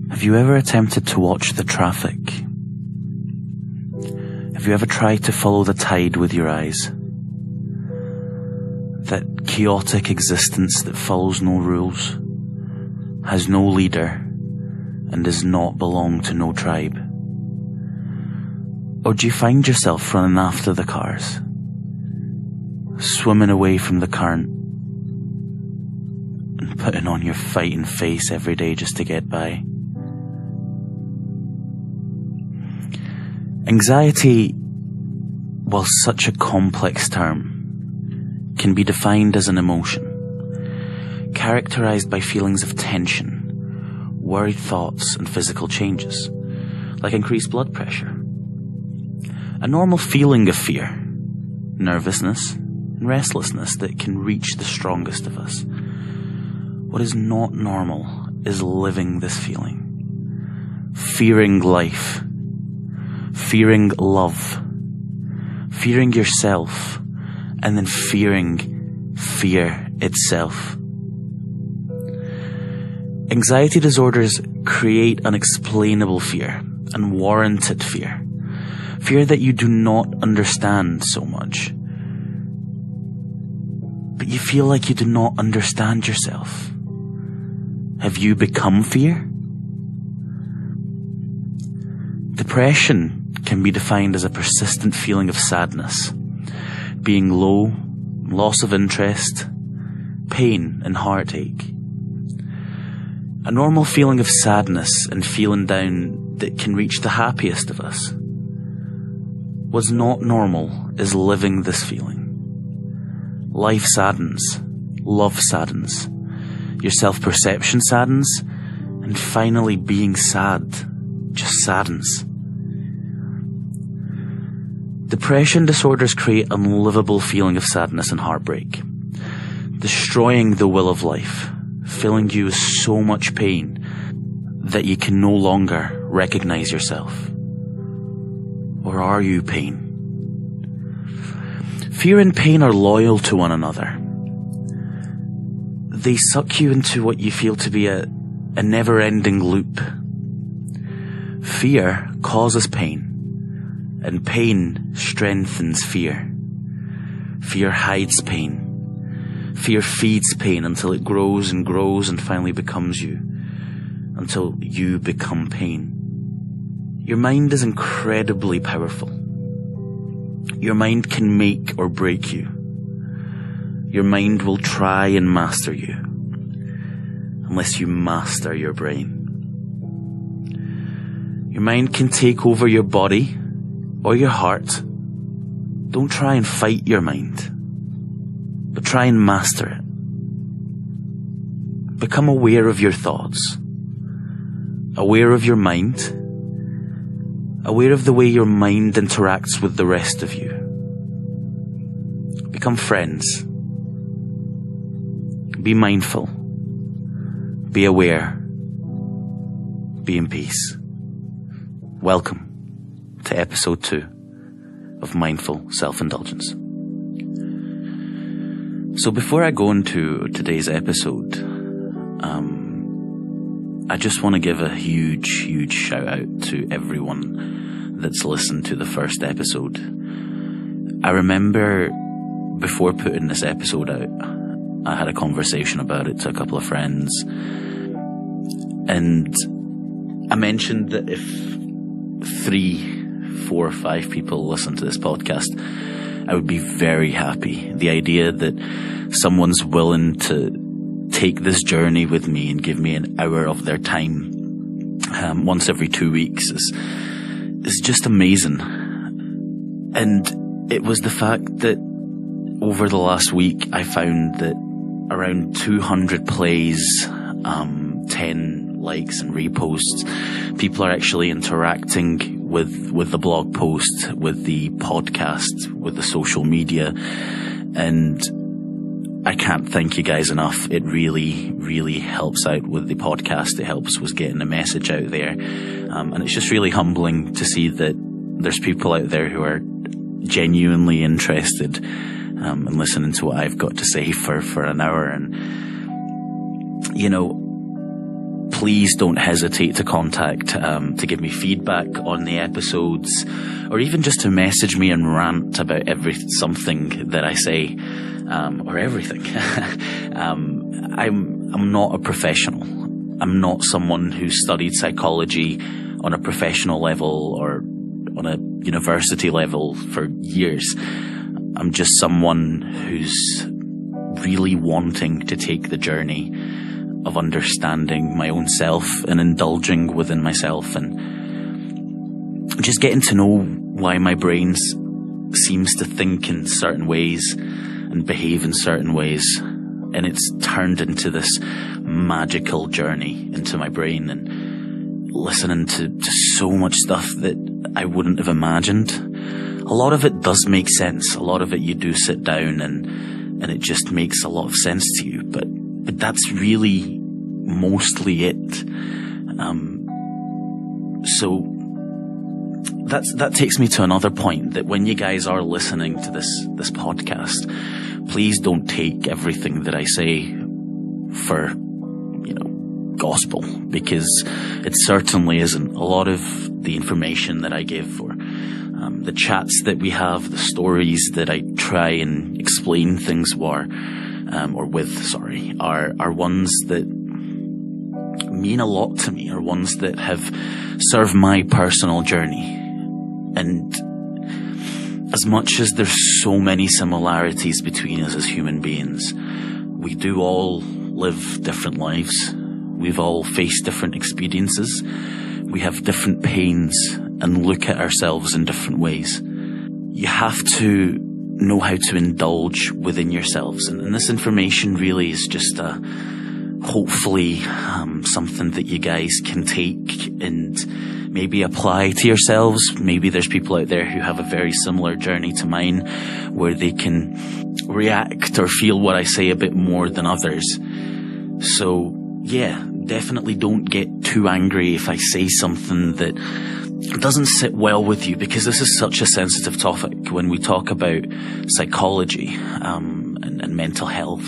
Have you ever attempted to watch the traffic? Have you ever tried to follow the tide with your eyes? That chaotic existence that follows no rules, has no leader, and does not belong to no tribe? Or do you find yourself running after the cars, swimming away from the current, and putting on your fighting face every day just to get by? Anxiety, while such a complex term, can be defined as an emotion, characterized by feelings of tension, worried thoughts, and physical changes, like increased blood pressure. A normal feeling of fear, nervousness, and restlessness that can reach the strongest of us. What is not normal is living this feeling, fearing life, fearing love, fearing yourself, and then fearing fear itself. Anxiety disorders create unexplainable fear, unwarranted fear. Fear that you do not understand so much. But you feel like you do not understand yourself. Have you become fear? Depression can be defined as a persistent feeling of sadness, being low, loss of interest, pain and heartache. A normal feeling of sadness and feeling down that can reach the happiest of us. What's not normal is living this feeling. Life saddens, love saddens, your self-perception saddens, and finally being sad just saddens. Depression disorders create an unlivable feeling of sadness and heartbreak, destroying the will of life, filling you with so much pain that you can no longer recognize yourself. Or are you pain? Fear and pain are loyal to one another. They suck you into what you feel to be a never-ending loop. Fear causes pain, and pain strengthens fear. Fear hides pain. Fear feeds pain until it grows and grows and finally becomes you, until you become pain. Your mind is incredibly powerful. Your mind can make or break you. Your mind will try and master you, unless you master your brain. Your mind can take over your body or your heart. Don't try and fight your mind, but try and master it. Become aware of your thoughts, aware of your mind, aware of the way your mind interacts with the rest of you. Become friends. Be mindful. Be aware. Be in peace. Welcome to episode 2 of Mindful Self-Indulgence. So before I go into today's episode, I just want to give a huge shout out to everyone that's listened to the first episode. I remember before putting this episode out, I had a conversation about it to a couple of friends, and I mentioned that if 3, 4, or 5 people listen to this podcast, I would be very happy. The idea that someone's willing to take this journey with me and give me an hour of their time once every 2 weeks is just amazing. And it was the fact that over the last week I found that around 200 plays, 10 likes and reposts, people are actually interacting with the blog post, with the podcast, with the social media, and I can't thank you guys enough. It really helps out with the podcast. It helps with getting the message out there. And it's just really humbling to see that there's people out there who are genuinely interested in listening to what I've got to say for an hour. And, you know, please don't hesitate to contact, to give me feedback on the episodes, or even just to message me and rant about something that I say, or everything. I'm not a professional. I'm not someone who studied psychology on a professional level or on a university level for years. I'm just someone who's really wanting to take the journey of understanding my own self and indulging within myself, and just getting to know why my brain seems to think in certain ways and behave in certain ways. And it's turned into this magical journey into my brain, and listening to so much stuff that I wouldn't have imagined. A lot of it does make sense. A lot of it you do sit down and it just makes a lot of sense to you. But that's really mostly it. So that takes me to another point, that when you guys are listening to this podcast, please don't take everything that I say for, gospel, because it certainly isn't. A lot of the information that I give, or the chats that we have, the stories that I try and explain things are ones that mean a lot to me, are ones that have served my personal journey. And as much as there's so many similarities between us as human beings, we do all live different lives. We've all faced different experiences. We have different pains and look at ourselves in different ways. You have to know how to indulge within yourselves. And this information really is just hopefully something that you guys can take and maybe apply to yourselves. Maybe there's people out there who have a very similar journey to mine, where they can react or feel what I say a bit more than others. So yeah, definitely don't get too angry if I say something that doesn't sit well with you, because this is such a sensitive topic. When we talk about psychology and mental health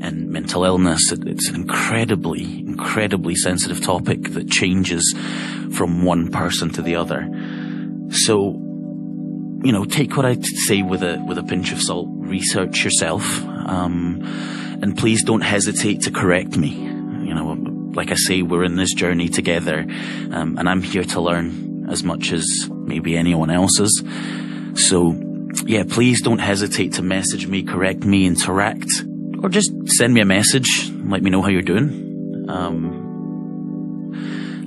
and mental illness, it's an incredibly sensitive topic that changes from one person to the other. So, take what I say with a pinch of salt. Research yourself, and please don't hesitate to correct me. Like I say, we're in this journey together, and I'm here to learn as much as maybe anyone else is. So, yeah, please don't hesitate to message me, correct me, interact, or just send me a message, let me know how you're doing.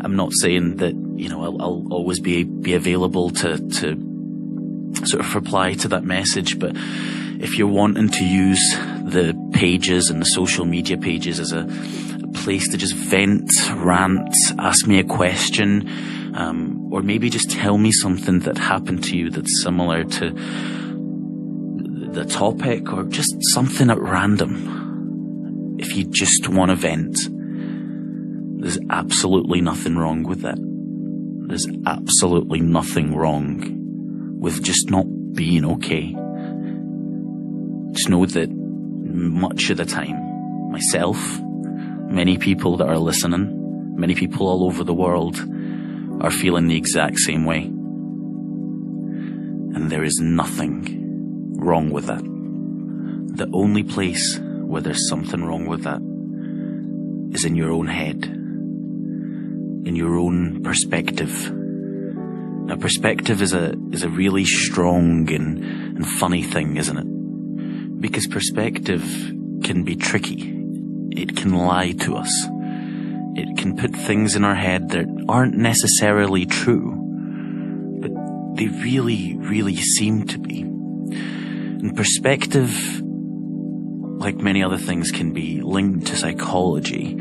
I'm not saying that, I'll always be available to sort of reply to that message, but if you're wanting to use the pages and the social media pages as a place to just vent, rant, ask me a question, or maybe just tell me something that happened to you that's similar to the topic, or just something at random. If you just want to vent, there's absolutely nothing wrong with that. There's absolutely nothing wrong with just not being okay. Just know that much of the time, myself, many people that are listening, many people all over the world are feeling the exact same way. And there is nothing wrong with that. The only place where there's something wrong with that is in your own head, in your own perspective. Now, perspective is a really strong and funny thing, isn't it? Because perspective can be tricky. It can lie to us. It can put things in our head that aren't necessarily true, but they really, really seem to be. And perspective, like many other things, can be linked to psychology,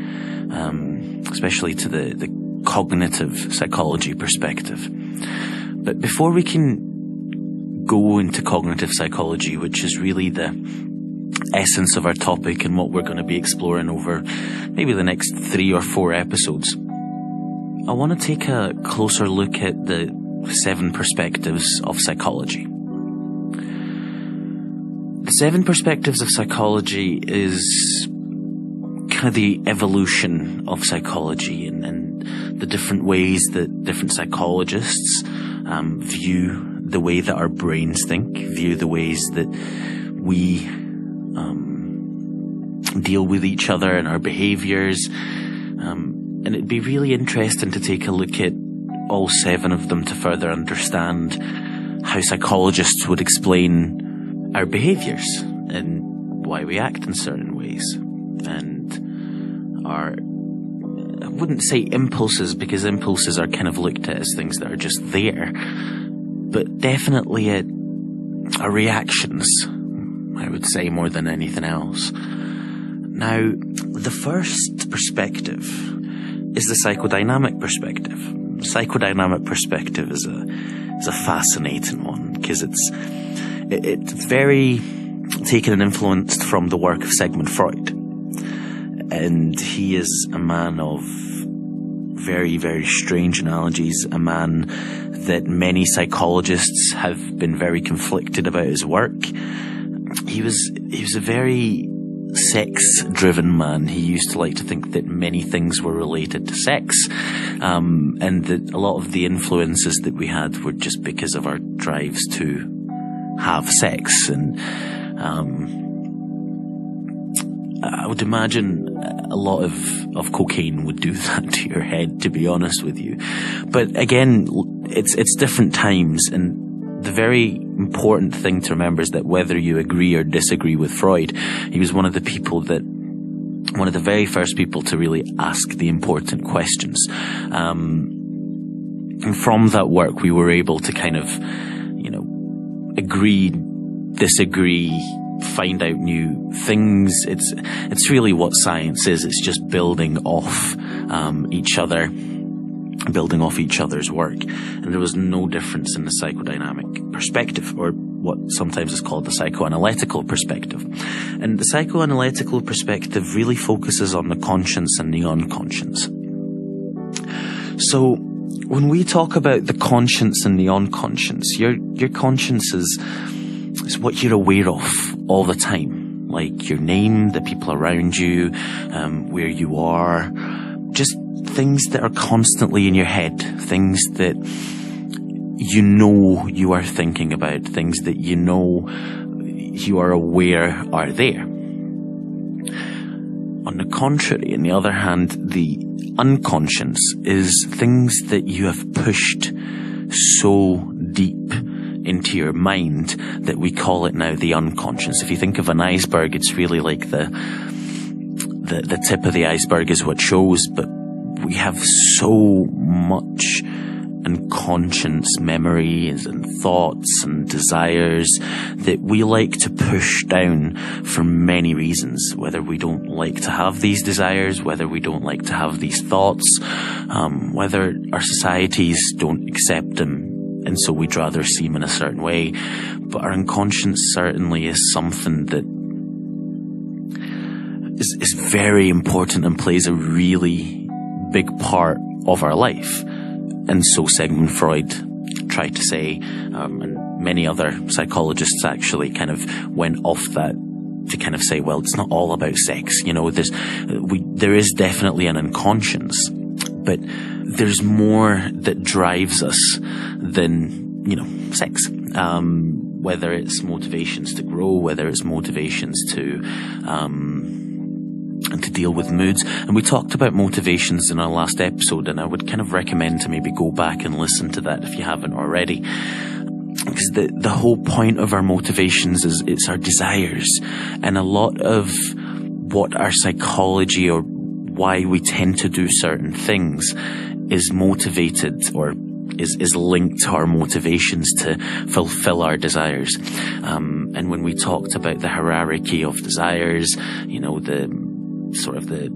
especially to the cognitive psychology perspective. But before we can go into cognitive psychology, which is really the essence of our topic and what we're going to be exploring over maybe the next 3 or 4 episodes, I want to take a closer look at the 7 perspectives of psychology. The 7 perspectives of psychology is kind of the evolution of psychology and the different ways that different psychologists view the way that our brains think, view the ways that we deal with each other and our behaviours. And it'd be really interesting to take a look at all 7 of them to further understand how psychologists would explain our behaviours and why we act in certain ways. And our, I wouldn't say impulses, because impulses are kind of looked at as things that are just there, but definitely our reactions, I would say, more than anything else. Now, the first perspective is the psychodynamic perspective. The psychodynamic perspective is a fascinating one, because it's very taken and influenced from the work of Sigmund Freud. And he is a man of very, very strange analogies, a man that many psychologists have been very conflicted about his work. He was a very sex-driven man. He used to like to think that many things were related to sex, and that a lot of the influences that we had were just because of our drives to have sex. And I would imagine a lot of cocaine would do that to your head, to be honest with you. But again, it's different times, and the very important thing to remember is that whether you agree or disagree with Freud, he was one of the very first people to really ask the important questions. And from that work, we were able to kind of, agree, disagree, find out new things. It's really what science is. It's just building off each other's work. And there was no difference in the psychodynamic perspective, or what sometimes is called the psychoanalytical perspective. And the psychoanalytical perspective really focuses on the conscience and the unconscious. So when we talk about the conscience and the unconscious, your conscience is what you're aware of all the time, like your name, the people around you, where you are, just things that are constantly in your head, things that you are thinking about, things that you are aware are there. On the contrary, on the other hand, the unconscious is things that you have pushed so deep into your mind that we call it now the unconscious. If you think of an iceberg, it's really like the tip of the iceberg is what shows, but we have so much unconscious memories and thoughts and desires that we like to push down for many reasons. Whether we don't like to have these desires, whether we don't like to have these thoughts, whether our societies don't accept them, and so we'd rather see them in a certain way. But our unconscious certainly is something that is very important and plays a really big part of our life. And so Sigmund Freud tried to say, and many other psychologists actually kind of went off that to kind of say, well, it's not all about sex. There is definitely an unconscious, but there's more that drives us than, sex. Whether it's motivations to grow, whether it's motivations to deal with moods. And we talked about motivations in our last episode, and I would kind of recommend to maybe go back and listen to that if you haven't already. Because the whole point of our motivations is it's our desires. And a lot of what our psychology, or why we tend to do certain things, is motivated or is linked to our motivations to fulfill our desires. And when we talked about the hierarchy of desires, the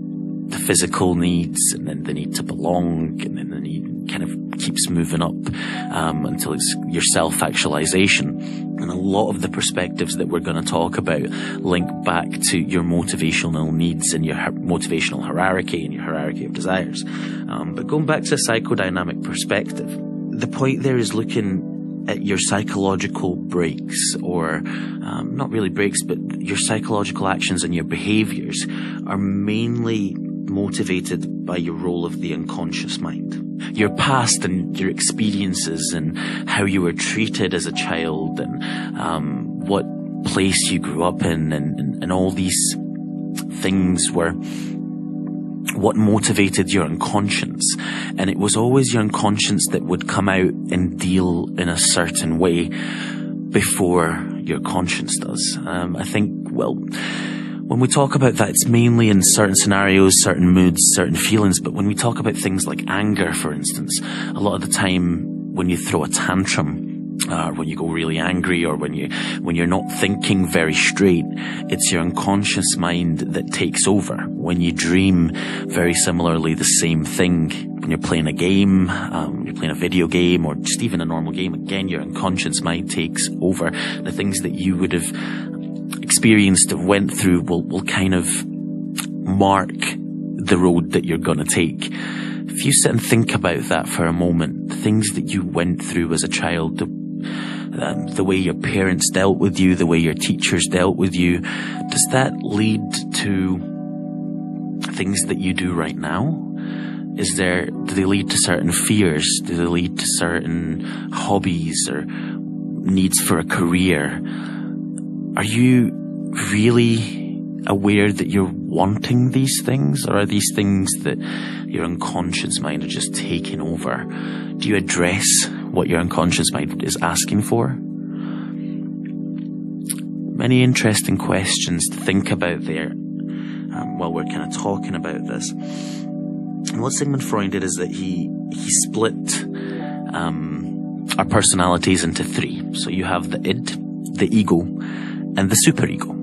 physical needs, and then the need to belong, and then the need kind of keeps moving up until it's your self-actualization. And a lot of the perspectives that we're going to talk about link back to your motivational needs and your motivational hierarchy and your hierarchy of desires. But going back to a psychodynamic perspective, the point there is looking at your psychological breaks, or not really breaks, but your psychological actions and your behaviors are mainly motivated by your role of the unconscious mind. Your past and your experiences and how you were treated as a child, and what place you grew up in, and all these things were what motivated your unconscious. And it was always your unconscious that would come out and deal in a certain way before your conscience does. I think, well, when we talk about that, it's mainly in certain scenarios, certain moods, certain feelings. But when we talk about things like anger, for instance, a lot of the time when you throw a tantrum, when you go really angry, or when you're not thinking very straight, it's your unconscious mind that takes over. When you dream, very similarly, the same thing. When you're playing a game, you're playing a video game, or just even a normal game, again, your unconscious mind takes over. The things that you would have experienced or went through will kind of mark the road that you're going to take. If you sit and think about that for a moment, the things that you went through as a child, the way your parents dealt with you, the way your teachers dealt with you, does that lead to things that you do right now? Do they lead to certain fears? Do they lead to certain hobbies or needs for a career? Are you really aware that you're wanting these things, or are these things that your unconscious mind are just taking over? Do you address what your unconscious mind is asking for? Many interesting questions to think about there while we're kind of talking about this. And what Sigmund Freud did is that he split our personalities into three. So you have the id, the ego, and the superego.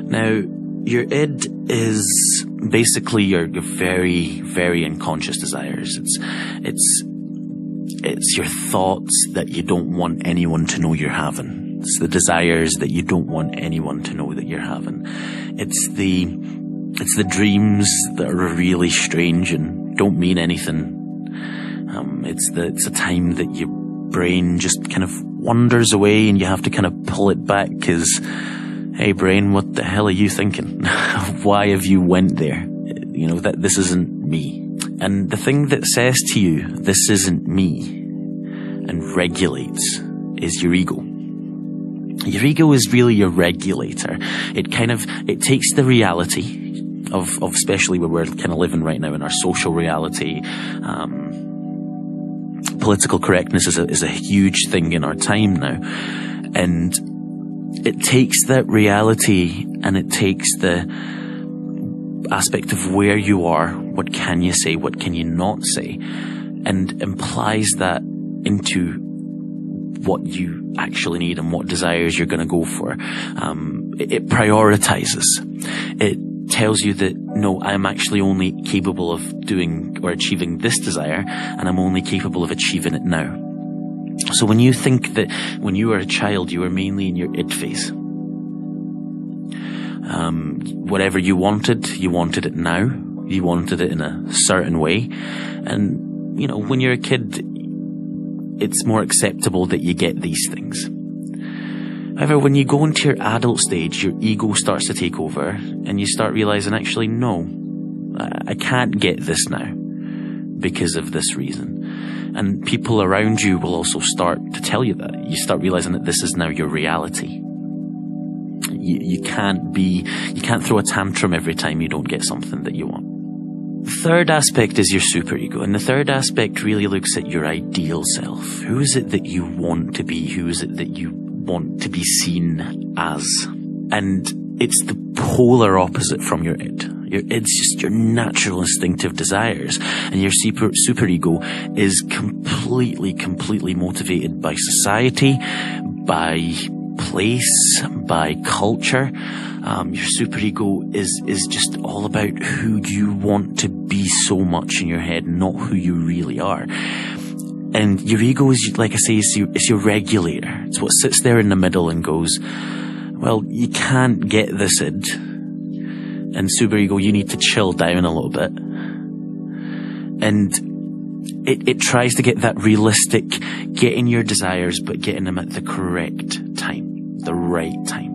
Now, your id is basically your very, very unconscious desires. It's your thoughts that you don't want anyone to know you're having. It's the desires that you don't want anyone to know that you're having. It's the dreams that are really strange and don't mean anything. It's a time that your brain just kind of wanders away, and you have to kind of pull it back because, hey brain, what the hell are you thinking? Why have you went there? That this isn't me. And the thing that says to you, this isn't me, and regulates, is your ego. Your ego is really your regulator. It takes the reality of especially where we're kind of living right now in our social reality. Political correctness is a huge thing in our time now. And it takes that reality, and it takes the aspect of where you are, what can you say, what can you not say, and implies that into what you actually need and what desires you're going to go for. It prioritizes. It tells you that, no, I'm actually only capable of doing or achieving this desire, and I'm only capable of achieving it now. So when you think that when you were a child, you were mainly in your id phase. Whatever you wanted it now. You wanted it in a certain way. And, when you're a kid, it's more acceptable that you get these things. However, when you go into your adult stage, your ego starts to take over, and you start realizing, actually, no, I can't get this now because of this reason. And people around you will also start to tell you that. You start realizing that this is now your reality. You can't throw a tantrum every time you don't get something that you want. The third aspect is your superego, and the third aspect really looks at your ideal self. Who is it that you want to be? Who is it that you want to be seen as? And it's the polar opposite from your id. Your id's just your natural instinctive desires, and your superego is completely motivated by society, by place, by culture. Your superego is just all about who you want to be so much in your head, not who you really are. And your ego is, like I say, is your regulator. It's what sits there in the middle and goes, well, you can't get this id. And superego, you need to chill down a little bit. And It tries to get that realistic, getting your desires, but getting them at the correct time, the right time.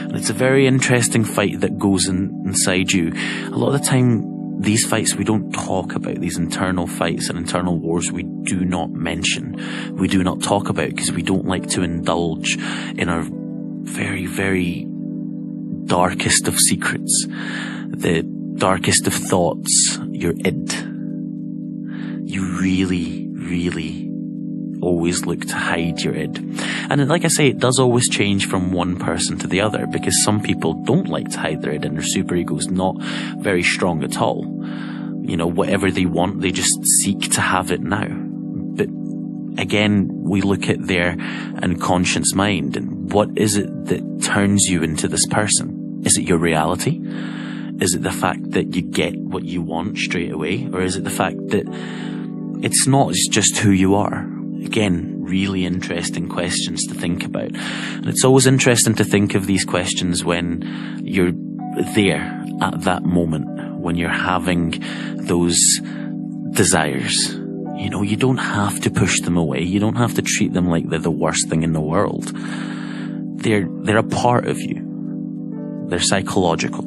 And it's a very interesting fight that goes inside you. A lot of the time, these fights we don't talk about, these internal fights and internal wars we do not mention, we do not talk about, because we don't like to indulge in our very, very darkest of secrets, the darkest of thoughts, your id. You really, really always look to hide your id. And like I say, it does always change from one person to the other, because some people don't like to hide their id and their superego is not very strong at all. You know, whatever they want, they just seek to have it now. But again, we look at their unconscious mind, and what is it that turns you into this person? Is it your reality? Is it the fact that you get what you want straight away? Or is it the fact that it's not just who you are? Again, really interesting questions to think about. And it's always interesting to think of these questions when you're there at that moment, when you're having those desires. You know, you don't have to push them away. You don't have to treat them like they're the worst thing in the world. They're a part of you. They're psychological.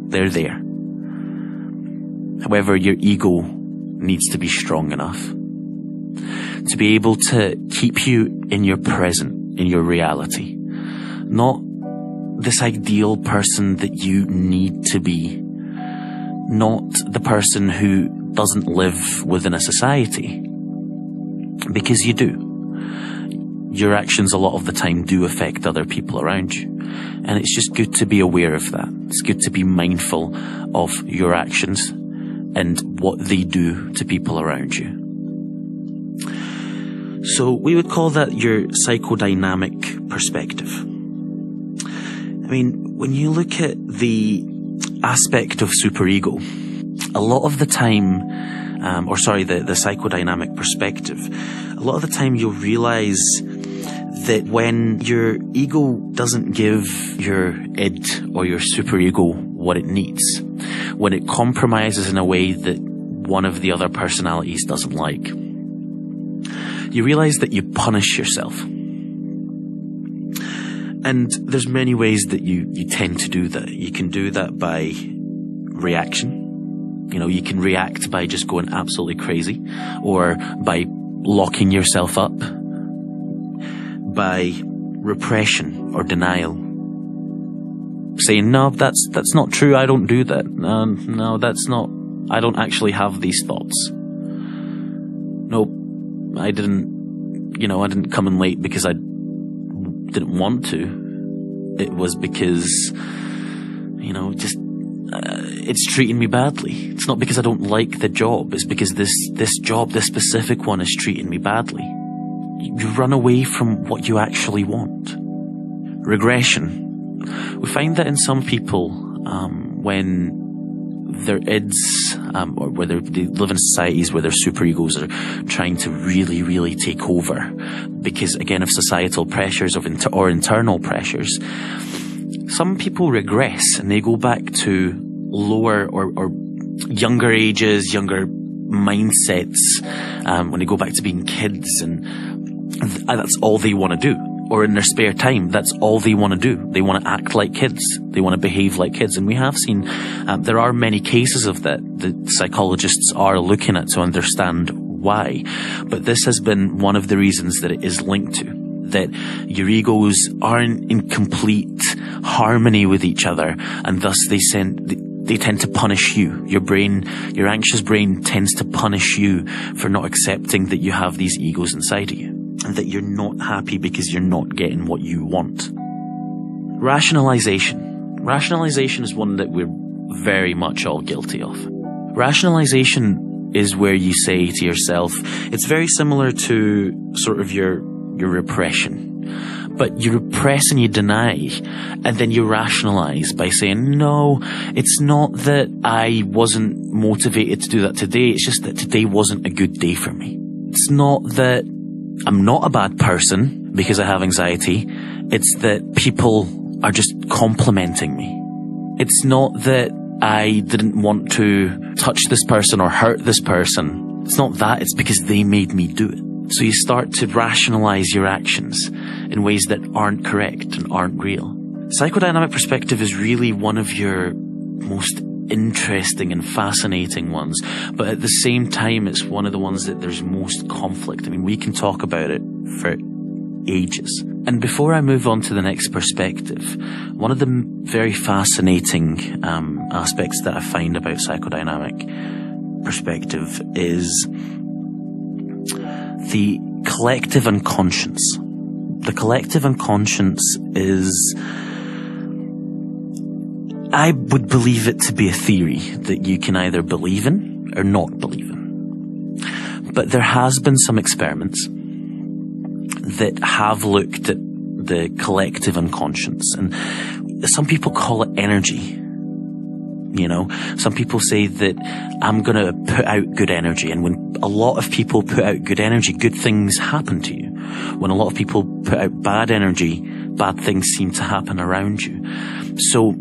They're there. However, your ego needs to be strong enough to be able to keep you in your present, in your reality. Not this ideal person that you need to be. Not the person who doesn't live within a society. Because you do. Your actions a lot of the time do affect other people around you. And it's just good to be aware of that. It's good to be mindful of your actions and what they do to people around you. So we would call that your psychodynamic perspective. I mean, when you look at the aspect of superego, a lot of the time, the psychodynamic perspective, a lot of the time you'll realize that when your ego doesn't give your id or your superego what it needs, when it compromises in a way that one of the other personalities doesn't like, you realize that you punish yourself. And there's many ways that you tend to do that. You can do that by reaction. You know, you can react by just going absolutely crazy, or by locking yourself up, by repression or denial. Saying, no, that's not true, I don't do that. No, that's not, I don't actually have these thoughts. No, I didn't come in late because I didn't want to. It was because, it's treating me badly. It's not because I don't like the job. It's because this job, this specific one, is treating me badly. You run away from what you actually want. Regression. We find that in some people, when their ids, or whether they live in societies where their superegos are trying to really, really take over, because again of societal pressures or internal pressures, some people regress and they go back to lower or younger ages, younger mindsets, when they go back to being kids, and that's all they want to do. Or in their spare time, that's all they want to do. They want to act like kids. They want to behave like kids. And we have seen, there are many cases of that psychologists are looking at to understand why. But this has been one of the reasons that it is linked to. That your egos aren't in complete harmony with each other, and thus they tend to punish you. Your anxious brain tends to punish you for not accepting that you have these egos inside of you, and that you're not happy because you're not getting what you want. Rationalization. Rationalization is one that we're very much all guilty of. Rationalization is where you say to yourself, it's very similar to sort of your repression. But you repress and you deny, and then you rationalize by saying, no, it's not that I wasn't motivated to do that today, it's just that today wasn't a good day for me. It's not that I'm not a bad person because I have anxiety, it's that people are just complimenting me. It's not that I didn't want to touch this person or hurt this person. It's not that, it's because they made me do it. So you start to rationalize your actions in ways that aren't correct and aren't real. Psychodynamic perspective is really one of your most interesting and fascinating ones, but at the same time, it's one of the ones that there's most conflict. I mean, we can talk about it for ages. And before I move on to the next perspective, one of the very fascinating aspects that I find about psychodynamic perspective is the collective unconscious. The collective unconscious is, I would believe it to be a theory that you can either believe in or not believe in. But there has been some experiments that have looked at the collective unconscious, and some people call it energy. You know, some people say that I'm going to put out good energy, and when a lot of people put out good energy, good things happen to you. When a lot of people put out bad energy, bad things seem to happen around you. So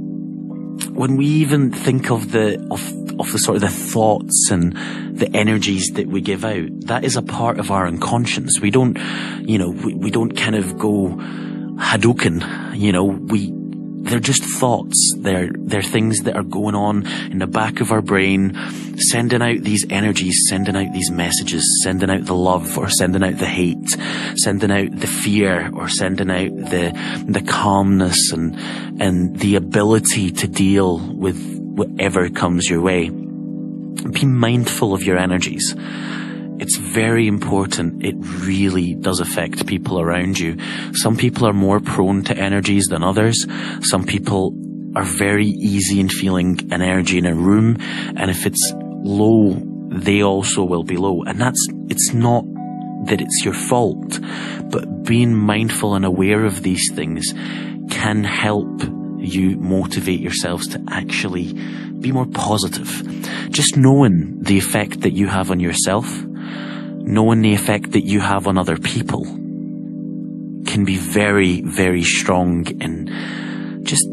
when we even think of the sort of the thoughts and the energies that we give out, that is a part of our unconscious. We don't, we don't kind of go Hadouken, they're just thoughts. They're things that are going on in the back of our brain, sending out these energies, sending out these messages, sending out the love or sending out the hate, sending out the fear or sending out the calmness and the ability to deal with whatever comes your way. Be mindful of your energies. It's very important. It really does affect people around you. Some people are more prone to energies than others. Some people are very easy in feeling an energy in a room, and if it's low, they also will be low. And it's not that it's your fault, but being mindful and aware of these things can help you motivate yourselves to actually be more positive. Just knowing the effect that you have on yourself, knowing the effect that you have on other people, can be very, very strong in just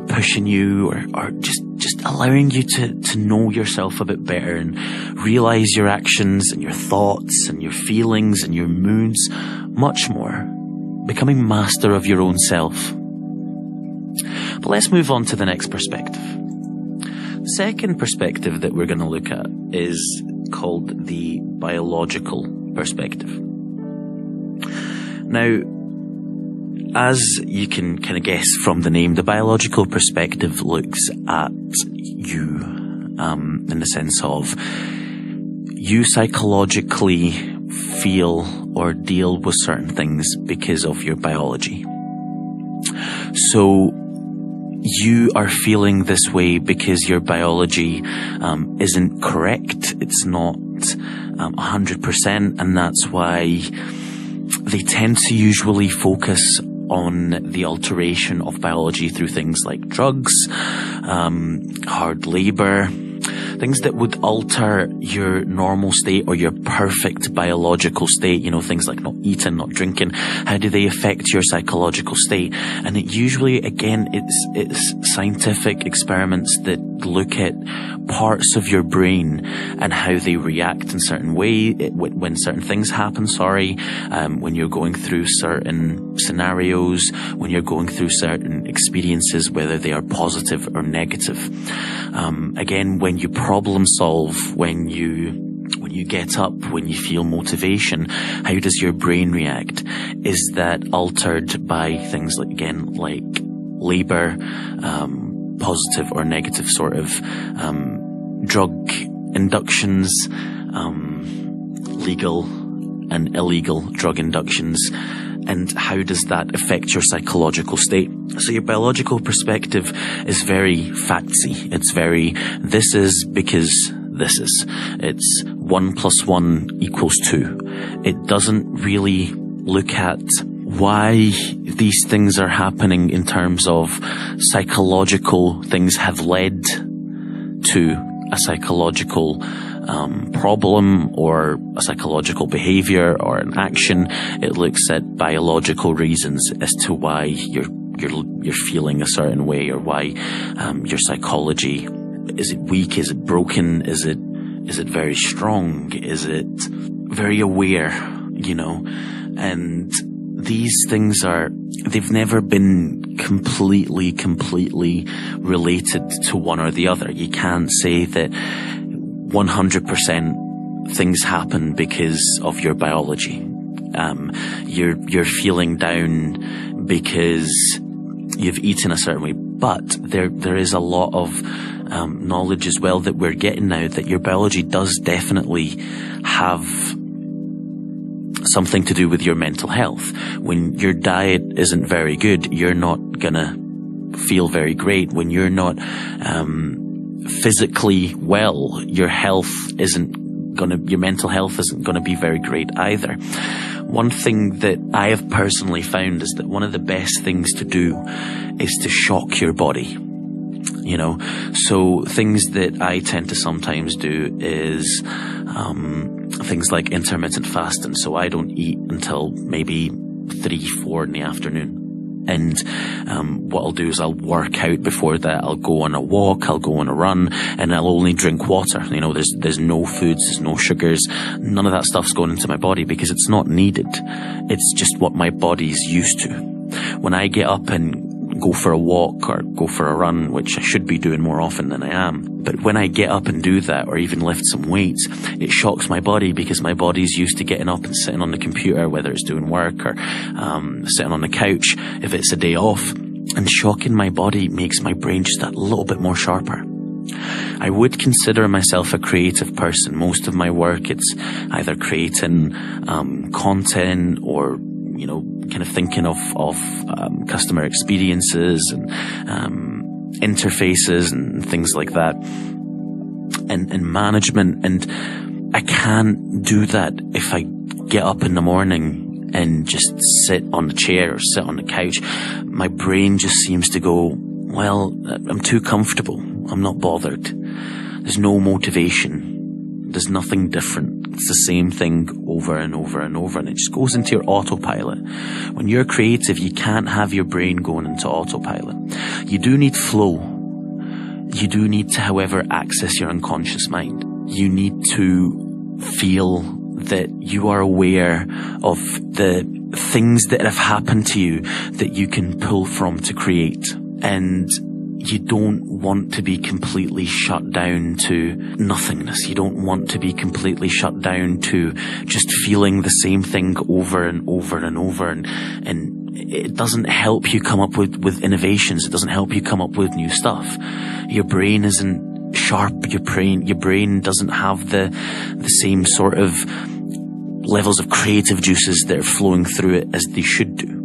pushing you or just allowing you to know yourself a bit better and realize your actions and your thoughts and your feelings and your moods much more, becoming master of your own self. But let's move on to the next perspective. The second perspective that we're going to look at is called the biological perspective. Now, as you can kind of guess from the name, the biological perspective looks at you in the sense of you psychologically feel or deal with certain things because of your biology. So you are feeling this way because your biology isn't correct. It's not 100%, and that's why they tend to usually focus on the alteration of biology through things like drugs, hard labor, things that would alter your normal state or your perfect biological state, things like not eating, not drinking. How do they affect your psychological state? And it usually, again, it's scientific experiments that look at parts of your brain and how they react in certain way when certain things happen, when you're going through certain scenarios, when you're going through certain experiences, whether they are positive or negative. Again, when you problem solve, when you get up, when you feel motivation, how does your brain react? Is that altered by things like labor, positive or negative sort of drug inductions, legal and illegal drug inductions, and how does that affect your psychological state? So your biological perspective is very factsy. It's very, this is because this is. It's 1 + 1 = 2. It doesn't really look at why these things are happening in terms of psychological things have led to a psychological problem or a psychological behavior or an action. It looks at biological reasons as to why you're feeling a certain way or why your psychology Is it weak? Is it broken? Is it very strong? Is it very aware? And these things they've never been completely related to one or the other. You can't say that 100% things happen because of your biology. You're feeling down because you've eaten a certain way, but there is a lot of knowledge as well that we're getting now that your biology does definitely have something to do with your mental health. When your diet isn't very good, you're not gonna feel very great. When you're not physically well, your mental health isn't gonna be very great either. One thing that I have personally found is that one of the best things to do is to shock your body. So things that I tend to sometimes do is things like intermittent fasting. So I don't eat until maybe 3-4 in the afternoon. And what I'll do is I'll work out before that. I'll go on a walk, I'll go on a run, and I'll only drink water. There's no foods, there's no sugars, none of that stuff's going into my body because it's not needed. It's just what my body's used to. When I get up and go for a walk or go for a run, which I should be doing more often than I am, but when I get up and do that or even lift some weights, it shocks my body because my body's used to getting up and sitting on the computer, whether it's doing work or sitting on the couch if it's a day off, and shocking my body makes my brain just a little bit more sharper. I would consider myself a creative person. Most of my work, it's either creating content or kind of thinking of customer experiences and interfaces and things like that, and management. And I can't do that if I get up in the morning and just sit on the chair or sit on the couch. My brain just seems to go, well, I'm too comfortable. I'm not bothered. There's no motivation. There's nothing different. It's the same thing over and over and over, and it just goes into your autopilot. When you're creative, you can't have your brain going into autopilot. You do need flow. You do need to, however, access your unconscious mind. You need to feel that you are aware of the things that have happened to you that you can pull from to create. And you don't want to be completely shut down to nothingness. You don't want to be completely shut down to just feeling the same thing over and over and over. And it doesn't help you come up with innovations. It doesn't help you come up with new stuff. Your brain isn't sharp. Your brain doesn't have the same sort of levels of creative juices that are flowing through it as they should do.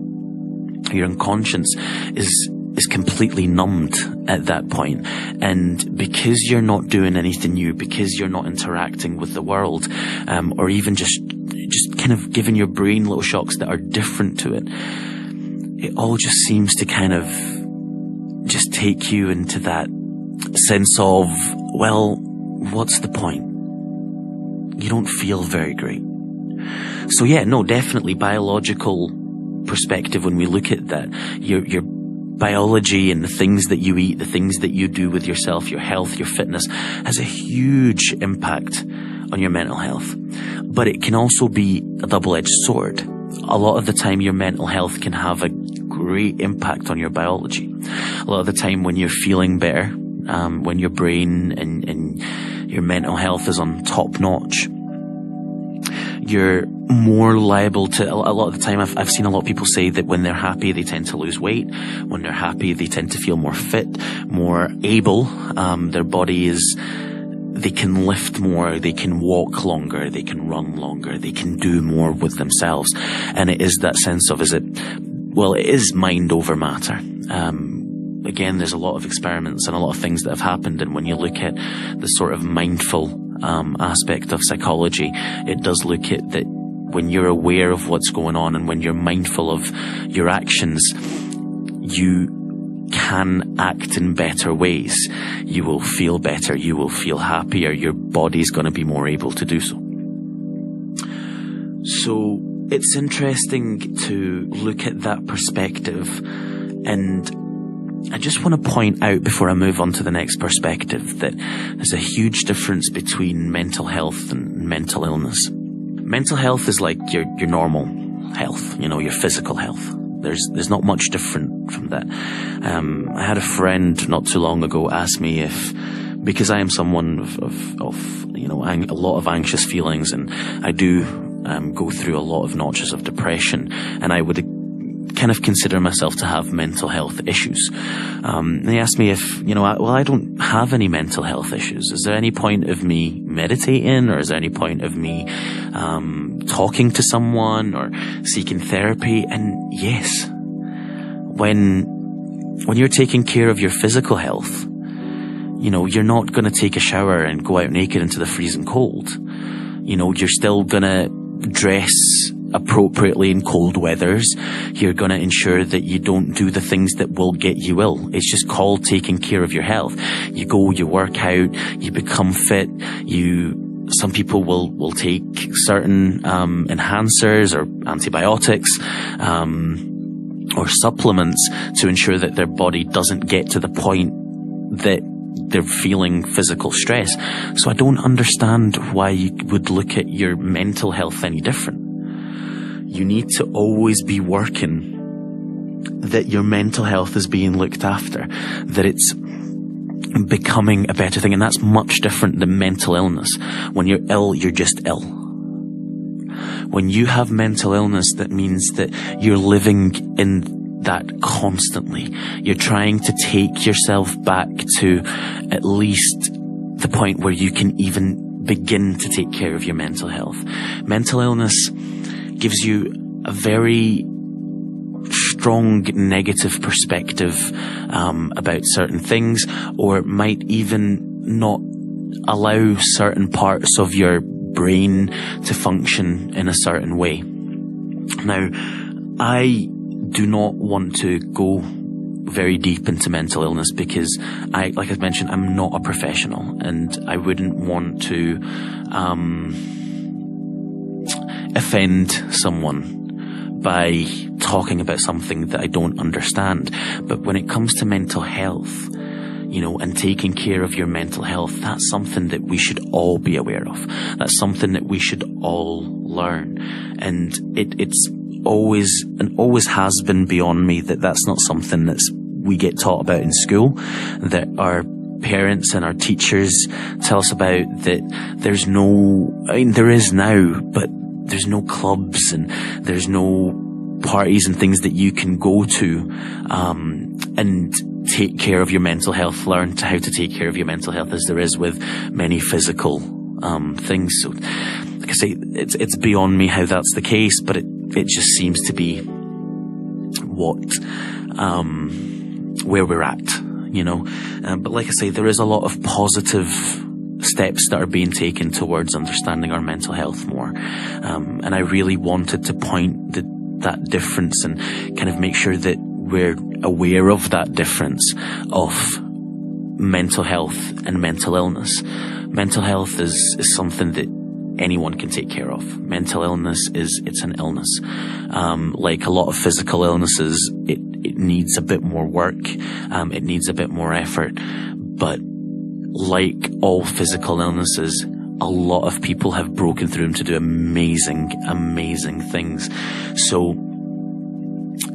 Your unconscious is completely numbed at that point. And because you're not doing anything new, because you're not interacting with the world, or even just kind of giving your brain little shocks that are different to it, it all just seems to kind of just take you into that sense of, well, what's the point? You don't feel very great. So yeah, no, definitely biological perspective, when we look at that, your biology and the things that you eat, the things that you do with yourself, your health, your fitness, has a huge impact on your mental health. But it can also be a double-edged sword. A lot of the time, your mental health can have a great impact on your biology. A lot of the time when you're feeling better, when your brain and your mental health is on top notch, you're more liable to, a lot of the time, I've seen a lot of people say that when they're happy, they tend to lose weight. When they're happy, they tend to feel more fit, more able. Their body they can lift more, they can walk longer, they can run longer, they can do more with themselves. And it is that sense of, it is mind over matter. Again, there's a lot of experiments and a lot of things that have happened. And when you look at the sort of mindful aspect of psychology, it does look at that when you're aware of what's going on and when you're mindful of your actions, you can act in better ways. You will feel better. You will feel happier. Your body's going to be more able to do so. So it's interesting to look at that perspective and I just want to point out before I move on to the next perspective that there's a huge difference between mental health and mental illness. Mental health is like your normal health, your physical health. There's not much different from that. I had a friend not too long ago ask me if, because I am someone of a lot of anxious feelings, and I do go through a lot of notches of depression, and I would kind of consider myself to have mental health issues. They asked me if, I don't have any mental health issues. Is there any point of me meditating, or is there any point of me talking to someone or seeking therapy? And yes, when you're taking care of your physical health, you're not going to take a shower and go out naked into the freezing cold. You're still going to dress appropriately in cold weathers. You're going to ensure that you don't do the things that will get you ill. It's just called taking care of your health. You go, you work out, you become fit, some people will take certain enhancers or antibiotics or supplements to ensure that their body doesn't get to the point that they're feeling physical stress. So I don't understand why you would look at your mental health any different. You need to always be working that your mental health is being looked after, that it's becoming a better thing. And that's much different than mental illness. When you're ill, you're just ill. When you have mental illness, that means that you're living in that constantly. You're trying to take yourself back to at least the point where you can even begin to take care of your mental health. Mental illness gives you a very strong negative perspective about certain things, or it might even not allow certain parts of your brain to function in a certain way. Now, I do not want to go very deep into mental illness because like I mentioned, I'm not a professional, and I wouldn't want to offend someone by talking about something that I don't understand. But when it comes to mental health, and taking care of your mental health, that's something that we should all be aware of. That's something that we should all learn. And it's always and always has been beyond me that that's not something we get taught about in school, that our parents and our teachers tell us about, that there is now, but there's no clubs and there's no parties and things that you can go to and take care of your mental health, learn how to take care of your mental health, as there is with many physical things. So like I say, it's beyond me how that's the case, but it just seems to be where we're at, but like I say, there is a lot of positive steps that are being taken towards understanding our mental health more, and I really wanted to point that difference and kind of make sure that we're aware of that difference of mental health and mental illness. Mental health is something that anyone can take care of. Mental illness it's an illness. Like a lot of physical illnesses, it needs a bit more work, it needs a bit more effort, but like all physical illnesses, a lot of people have broken through them to do amazing things. So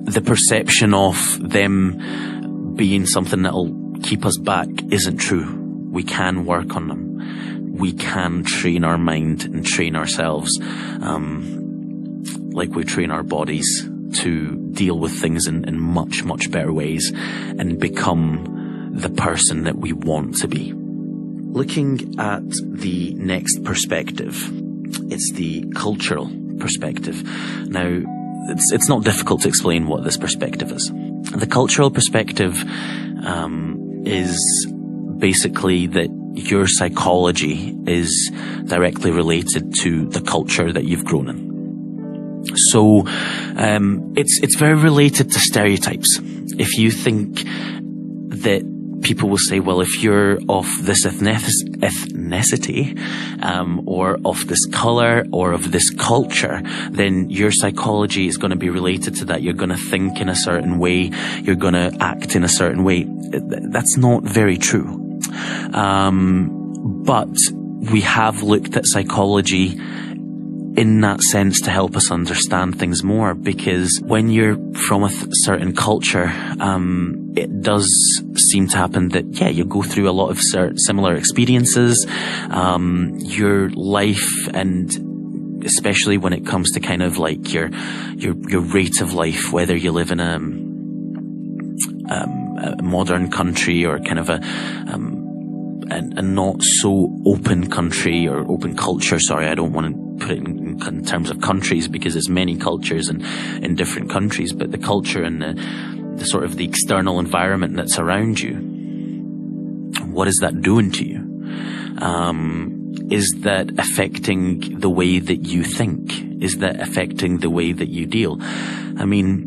the perception of them being something that'll keep us back isn't true. We can work on them. We can train our mind and train ourselves, like we train our bodies to deal with things in much, much better ways and become the person that we want to be. Looking at the next perspective, it's the cultural perspective. Now, it's not difficult to explain what this perspective is. The cultural perspective is basically that your psychology is directly related to the culture that you've grown in. So it's very related to stereotypes. If you think that people will say, well, if you're of this ethnicity, ethnicity, or of this color, or of this culture, then your psychology is going to be related to that. You're going to think in a certain way. You're going to act in a certain way. That's not very true. But we have looked at psychology in that sense to help us understand things more, because when you're from a certain culture, it does seem to happen that, you go through a lot of similar experiences. Your life, and especially when it comes to kind of like your rate of life, whether you live in a modern country or kind of a not so open country or open culture. Sorry, I don't want to put it in terms of countries, because there's many cultures in different countries, but the culture and the sort of the external environment that's around you, what is that doing to you? Is that affecting the way that you think? Is that affecting the way that you deal? I mean,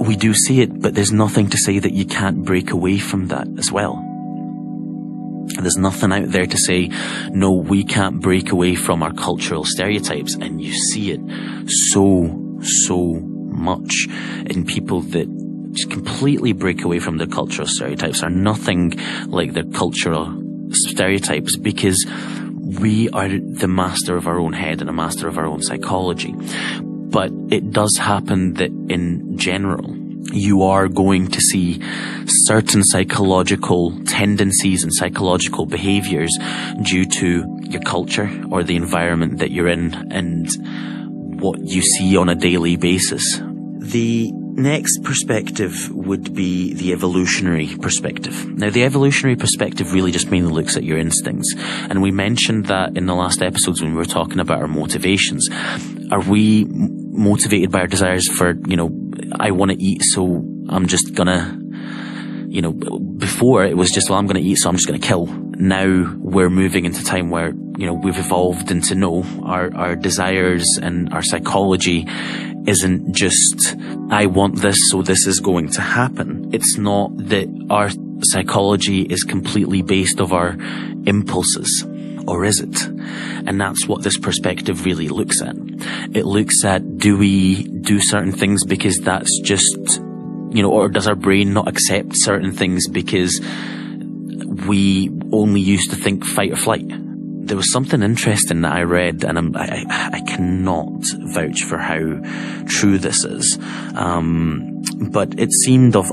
we do see it, but there's nothing to say that you can't break away from that as well. There's nothing out there to say, no, we can't break away from our cultural stereotypes. And you see it so much in people that just completely break away from their cultural stereotypes, are nothing like their cultural stereotypes, because we are the master of our own head and a master of our own psychology. But it does happen that in general, you are going to see certain psychological tendencies and psychological behaviors due to your culture or the environment that you're in and what you see on a daily basis. The next perspective would be the evolutionary perspective. Now, the evolutionary perspective really just mainly looks at your instincts. And we mentioned that in the last episodes when we were talking about our motivations. Are we motivated by our desires for, I want to eat, so I'm just gonna, before it was just, well, I'm gonna eat, so I'm just gonna kill. Now we're moving into time where, we've evolved into our desires and our psychology isn't just, I want this, so this is going to happen. It's not that our psychology is completely based off our impulses. Or is it? And that's what this perspective really looks at. It looks at, do we do certain things because that's just, or does our brain not accept certain things because we only used to think fight or flight? There was something interesting that I read, and I cannot vouch for how true this is. But it seemed of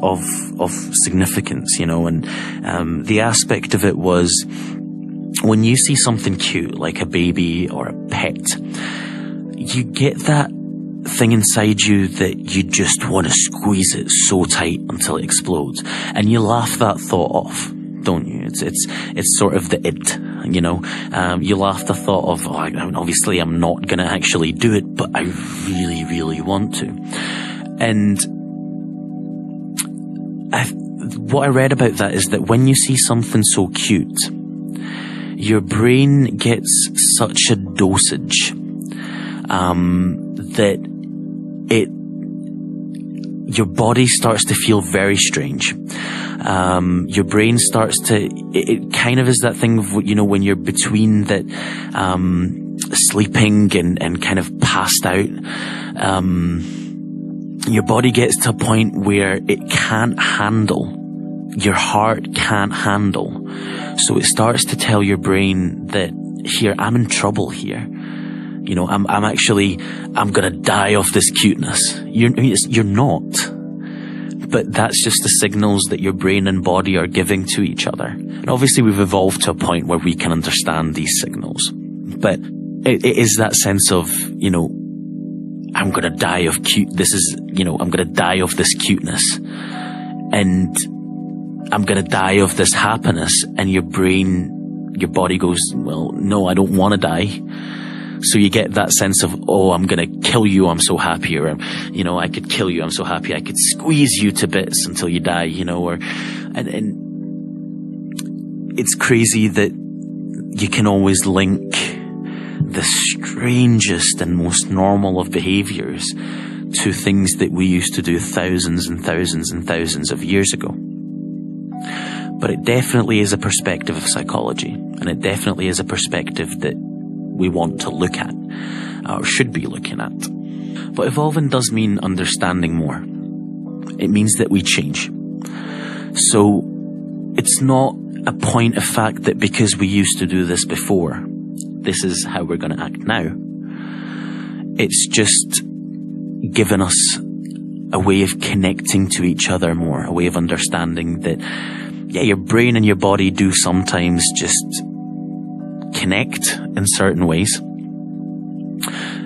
significance, and the aspect of it was, when you see something cute, like a baby or a pet, you get that thing inside you that you just want to squeeze it so tight until it explodes. And you laugh that thought off, don't you? It's sort of the id, you laugh the thought of, obviously I'm not going to actually do it, but I really, really want to. And what I read about that is that when you see something so cute, your brain gets such a dosage that your body starts to feel very strange. Your brain starts to, it kind of is that thing of, when you're between that sleeping and kind of passed out. Your body gets to a point where it can't handle. Your heart can't handle. So it starts to tell your brain that, here, I'm in trouble here. I'm gonna die of this cuteness. You're not. But that's just the signals that your brain and body are giving to each other. And obviously we've evolved to a point where we can understand these signals. But it is that sense of, I'm gonna die of I'm gonna die of this cuteness. And I'm going to die of this happiness. And your body goes, well, no, I don't want to die. So you get that sense of, oh, I'm going to kill you, I'm so happy. Or, I could kill you, I'm so happy. I could squeeze you to bits until you die, and it's crazy that you can always link the strangest and most normal of behaviors to things that we used to do thousands and thousands and thousands of years ago. But it definitely is a perspective of psychology. And it definitely is a perspective that we want to look at, or should be looking at. But evolving does mean understanding more. It means that we change. So it's not a point of fact that because we used to do this before, this is how we're going to act now. It's just given us a way of connecting to each other more, a way of understanding that, yeah, your brain and your body do sometimes just connect in certain ways.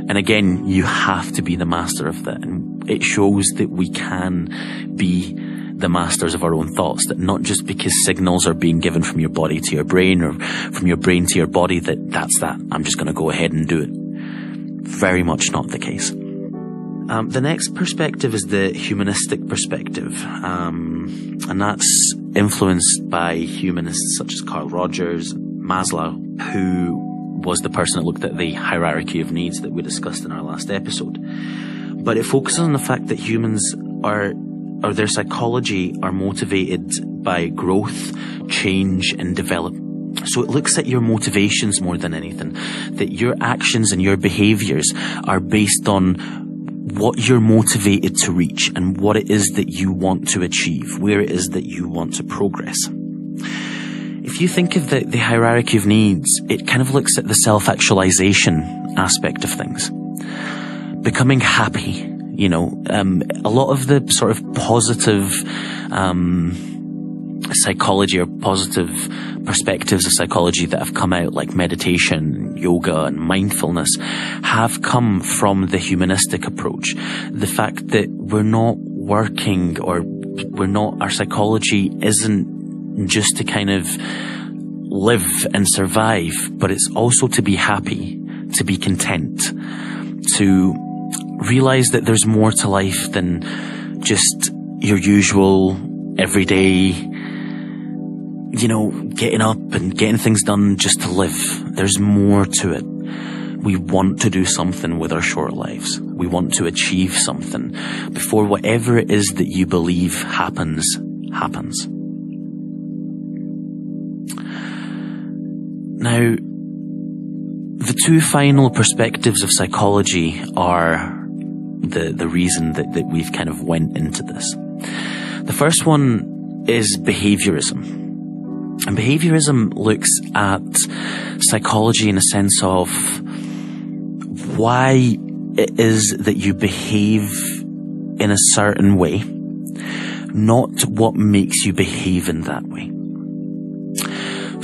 And again, you have to be the master of that. And it shows that we can be the masters of our own thoughts, that not just because signals are being given from your body to your brain or from your brain to your body, that's that. I'm just going to go ahead and do it. Very much not the case. The next perspective is the humanistic perspective. And that's influenced by humanists such as Carl Rogers, Maslow, who was the person that looked at the hierarchy of needs that we discussed in our last episode. But it focuses on the fact that humans or their psychology are motivated by growth, change, and development. So it looks at your motivations more than anything, that your actions and your behaviors are based on what you're motivated to reach and what it is that you want to achieve, where it is that you want to progress. If you think of the hierarchy of needs, it kind of looks at the self-actualization aspect of things. Becoming happy, a lot of the sort of positive psychology or positive perspectives of psychology that have come out, like meditation, yoga, and mindfulness, have come from the humanistic approach. The fact that we're not working our psychology isn't just to kind of live and survive, but it's also to be happy, to be content, to realize that there's more to life than just your usual everyday, getting up and getting things done just to live. There's more to it. We want to do something with our short lives. We want to achieve something before whatever it is that you believe happens. Now, the two final perspectives of psychology are the reason that we've kind of went into this. The first one is behaviorism. And behaviorism looks at psychology in a sense of why it is that you behave in a certain way, not what makes you behave in that way.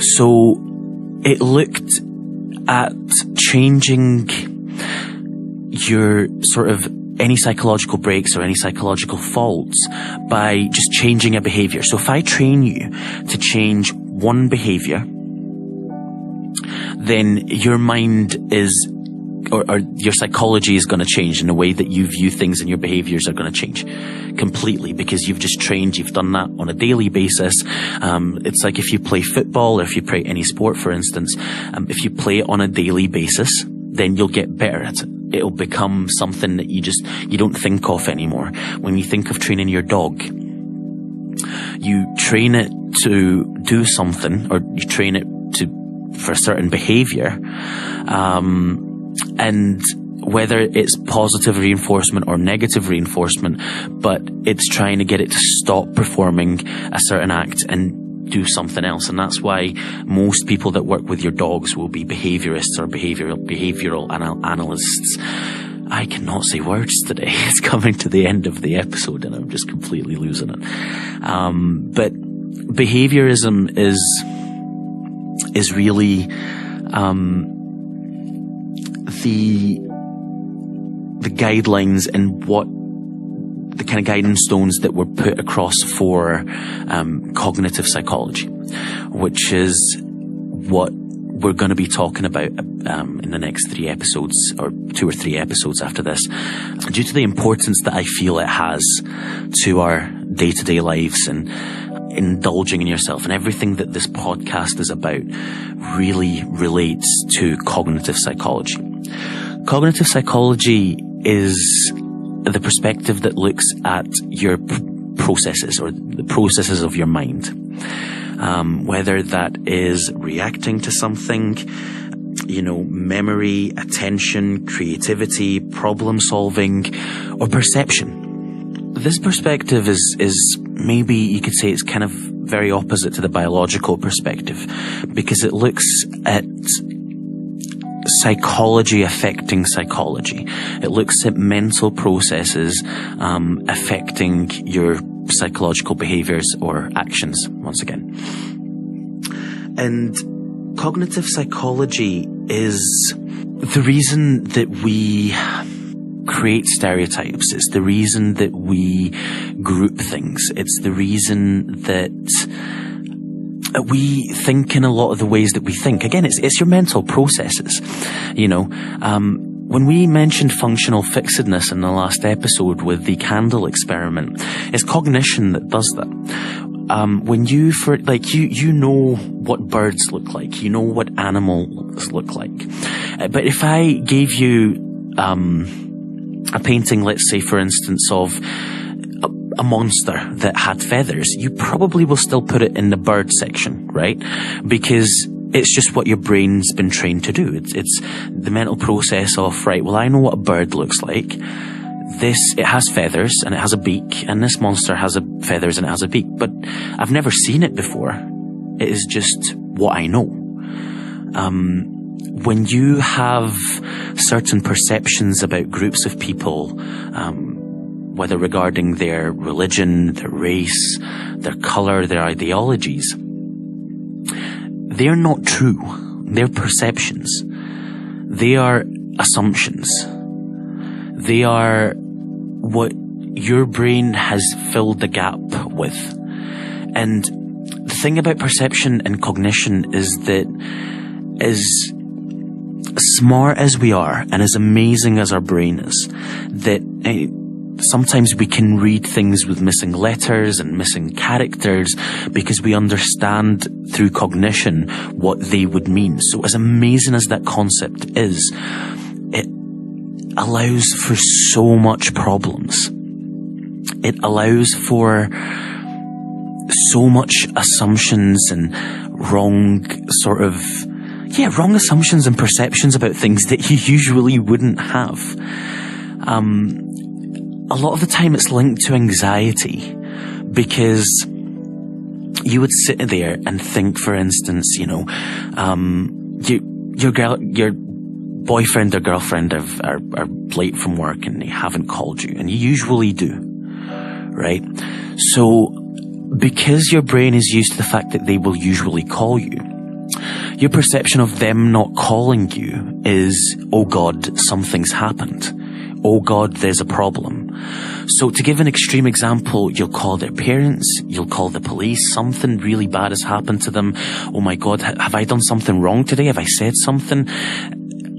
So it looked at changing your sort of any psychological breaks or any psychological faults by just changing a behavior. So if I train you to change one behavior, then your mind is, or your psychology is going to change in the way that you view things, and your behaviors are going to change completely because you've just trained, you've done that on a daily basis. It's like if you play football or if you play any sport, for instance, if you play it on a daily basis, then you'll get better at it. It'll become something that you don't think of anymore. When you think of training your dog, you train it to do something, or you train it for a certain behavior, and whether it's positive reinforcement or negative reinforcement, but it's trying to get it to stop performing a certain act and do something else. And that's why most people that work with your dogs will be behaviorists or behavioral analysts. I cannot say words today. It's coming to the end of the episode and I'm just completely losing it. But behaviorism is really the guidelines and what the kind of guidance stones that were put across for cognitive psychology, which is what we're going to be talking about in the next 3 episodes, or 2 or 3 episodes after this, due to the importance that I feel it has to our day-to-day lives and indulging in yourself, and everything that this podcast is about really relates to cognitive psychology. Cognitive psychology is the perspective that looks at your processes, or the processes of your mind. whether that is reacting to something, memory, attention, creativity, problem solving, or perception. This perspective is maybe you could say it's kind of very opposite to the biological perspective, because it looks at psychology affecting psychology. It looks at mental processes affecting your psychological behaviors or actions, once again. And cognitive psychology is the reason that we create stereotypes. It's the reason that we group things. It's the reason that we think in a lot of the ways that we think. Again, it's your mental processes. When we mentioned functional fixedness in the last episode with the candle experiment, it's cognition that does that. When you know what birds look like, you know what animals look like. But if I gave you a painting, let's say, for instance, of a monster that had feathers, you probably will still put it in the bird section, right? Because it's just what your brain's been trained to do. It's the mental process of, right, well, I know what a bird looks like. It has feathers and it has a beak, and this monster has feathers and it has a beak, but I've never seen it before. It is just what I know. When you have certain perceptions about groups of people, whether regarding their religion, their race, their color, their ideologies, they're not true. They're perceptions. They are assumptions. They are what your brain has filled the gap with. And the thing about perception and cognition is that as smart as we are and as amazing as our brain is, that sometimes we can read things with missing letters and missing characters because we understand through cognition what they would mean. So as amazing as that concept is, it allows for so much problems. It allows for so much assumptions and wrong assumptions and perceptions about things that you usually wouldn't have. A lot of the time it's linked to anxiety, because you would sit there and think, for instance, your boyfriend or girlfriend are late from work and they haven't called you, and you usually do, right? So because your brain is used to the fact that they will usually call you, your perception of them not calling you is, oh God, something's happened. Oh God, there's a problem. So to give an extreme example, you'll call their parents, you'll call the police, something really bad has happened to them. Oh my God, have I done something wrong today? Have I said something?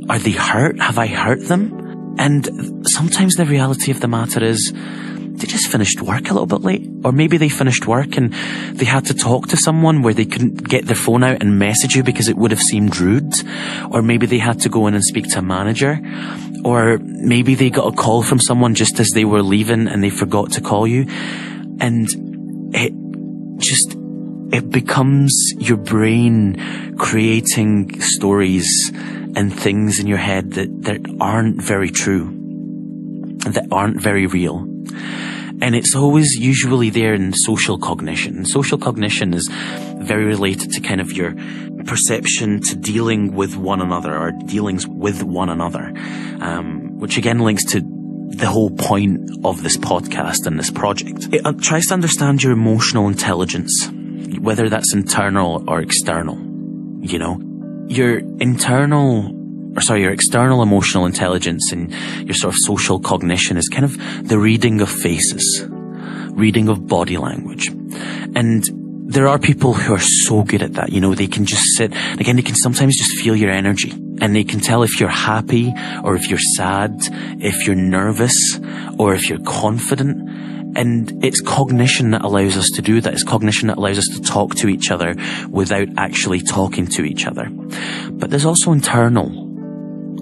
Are they hurt? Have I hurt them? And sometimes the reality of the matter is they just finished work a little bit late. Or maybe they finished work and they had to talk to someone where they couldn't get their phone out and message you because it would have seemed rude. Or maybe they had to go in and speak to a manager. Or maybe they got a call from someone just as they were leaving and they forgot to call you. And it becomes your brain creating stories and things in your head that aren't very true, that aren't very real. And it's always usually there in social cognition. Social cognition is very related to kind of your perception to dealing with one another, or dealings with one another, which again links to the whole point of this podcast and this project. It tries to understand your emotional intelligence, whether that's internal or external. Your external emotional intelligence and your sort of social cognition is kind of the reading of faces, reading of body language. And there are people who are so good at that. They can just sit, again, they can sometimes just feel your energy, and they can tell if you're happy or if you're sad, if you're nervous or if you're confident. And it's cognition that allows us to do that. It's cognition that allows us to talk to each other without actually talking to each other. But there's also internal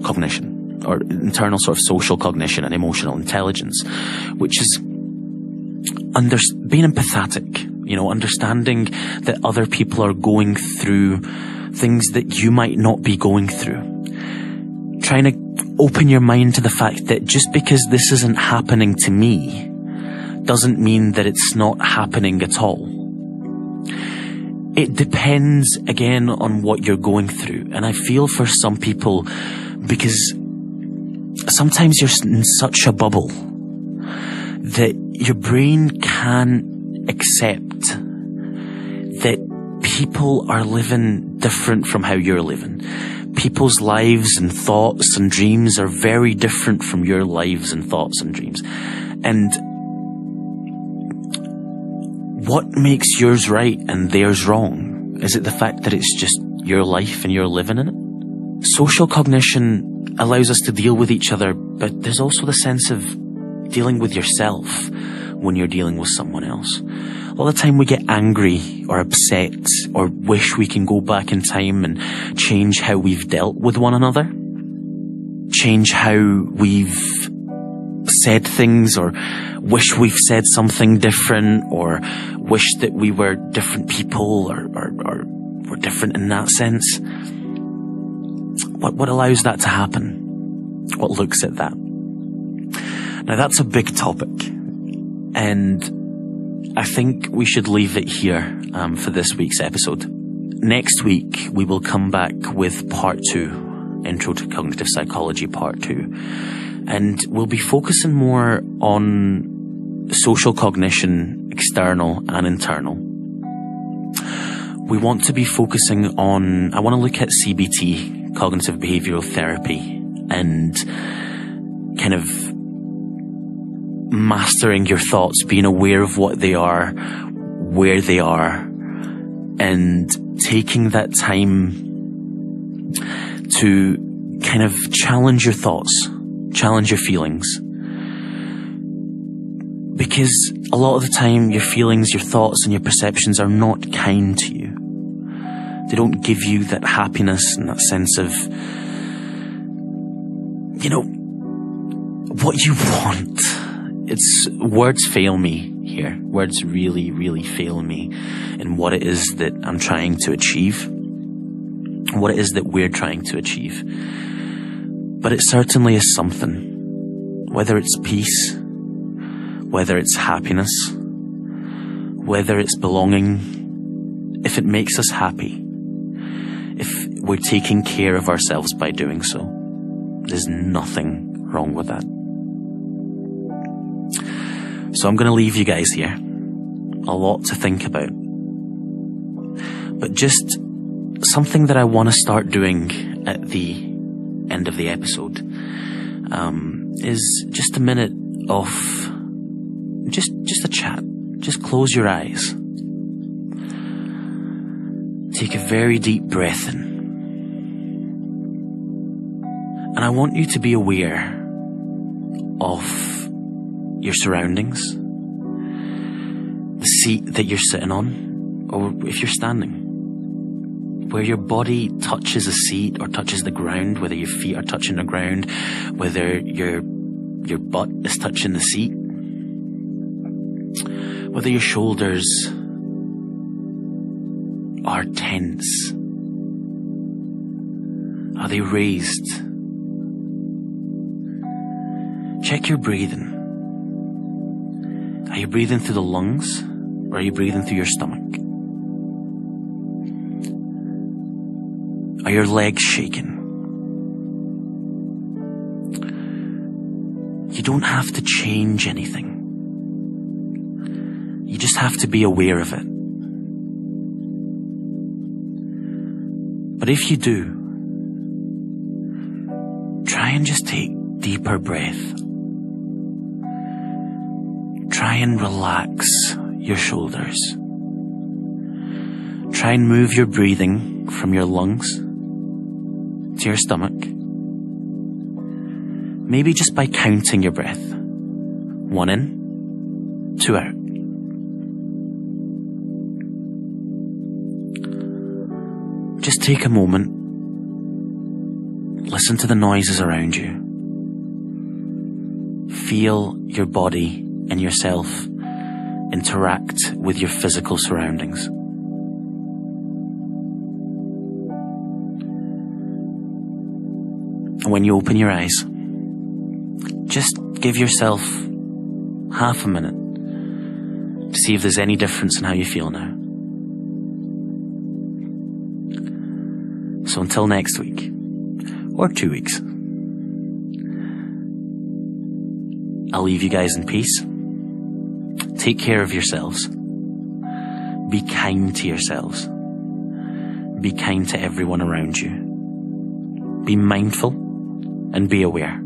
cognition, or internal sort of social cognition and emotional intelligence, which is being empathetic. understanding that other people are going through things that you might not be going through. Trying to open your mind to the fact that just because this isn't happening to me doesn't mean that it's not happening at all. It depends, again, on what you're going through. And I feel for some people, because sometimes you're in such a bubble that your brain can't accept that people are living different from how you're living. People's lives and thoughts and dreams are very different from your lives and thoughts and dreams. And what makes yours right and theirs wrong? Is it the fact that it's just your life and you're living in it? Social cognition allows us to deal with each other, but there's also the sense of dealing with yourself when you're dealing with someone else. All the time we get angry or upset or wish we can go back in time and change how we've dealt with one another, change how we've said things, or wish we've said something different, or wish that we were different people or were different in that sense. What allows that to happen? What looks at that? Now that's a big topic, and I think we should leave it here for this week's episode. Next week we will come back with part 2, Intro to Cognitive Psychology part 2, and we'll be focusing more on social cognition, external and internal. We want to be focusing on, I want to look at CBT, cognitive behavioral therapy, and kind of mastering your thoughts, being aware of what they are, where they are, and taking that time to kind of challenge your thoughts, challenge your feelings. Because a lot of the time your feelings, your thoughts and your perceptions are not kind to you. They don't give you that happiness and that sense of, what you want. Words fail me here. Words really, really fail me in what it is that I'm trying to achieve, what it is that we're trying to achieve. But it certainly is something. Whether it's peace, whether it's happiness, whether it's belonging, if it makes us happy, if we're taking care of ourselves by doing so, there's nothing wrong with that. So I'm going to leave you guys here. A lot to think about. But just something that I want to start doing at the end of the episode is just a minute of just a chat. Just close your eyes. Take a very deep breath in. And I want you to be aware of your surroundings, the seat that you're sitting on, or if you're standing, where your body touches a seat or touches the ground, whether your feet are touching the ground, whether your butt is touching the seat, whether your shoulders are tense. Are they raised? Check your breathing. Are you breathing through the lungs, or are you breathing through your stomach? Are your legs shaking? You don't have to change anything. You just have to be aware of it. But if you do, try and just take deeper breath. Try and relax your shoulders. Try and move your breathing from your lungs to your stomach. Maybe just by counting your breath. 1 in, 2 out. Just take a moment. Listen to the noises around you. Feel your body and yourself interact with your physical surroundings. And when you open your eyes, just give yourself half a minute to see if there's any difference in how you feel now. So until next week, or 2 weeks, I'll leave you guys in peace. Take care of yourselves. Be kind to yourselves. Be kind to everyone around you. Be mindful and be aware.